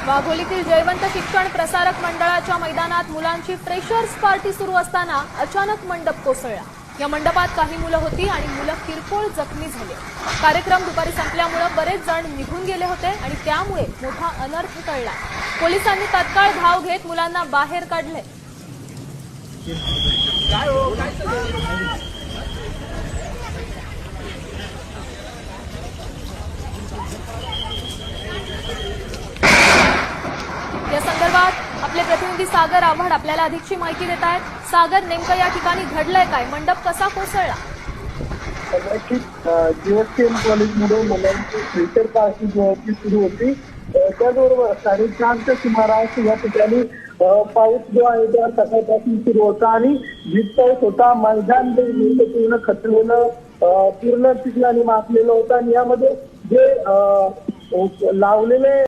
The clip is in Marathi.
वाघोलीतील जयवंत शिक्षण प्रसारक मंडळाच्या मैदानात मुलांची फ्रेशर्स पार्टी सुरू असताना अचानक मंडप कोसळला। या मंडपात काही मुलं होती आणि मुलं किरकोळ जखमी झाले। कार्यक्रम दुपारी संपल्यामुळे बरेच जण निघून गेले होते आणि त्यामुळे मोठा अनर्थ टळला। पोलिसांनी तात्काळ धाव घेत मुलांना बाहेर काढले। या संदर्भात आपले प्रतिनिधी सागर आव्हाड आपल्याला अधिकची माहिती देत आहेत। सागर, नेमकं या ठिकाणी घडलंय काय? मंडप कसा कोसळला? जीएसकेएम कॉलेजमध्ये मुलांची फ्रेशर पार्टी सुरू होती। त्याचबरोबर 4:30च्या सुमारास या ठिकाणी पाऊस जो आहे त्या सकाळपासून सुरू होता आणि वीज पाऊस होता। मैदान पूर्ण खचलेलं, पूर्ण चिखलाने माखलेलं होतं आणि यामध्ये जे लावलेले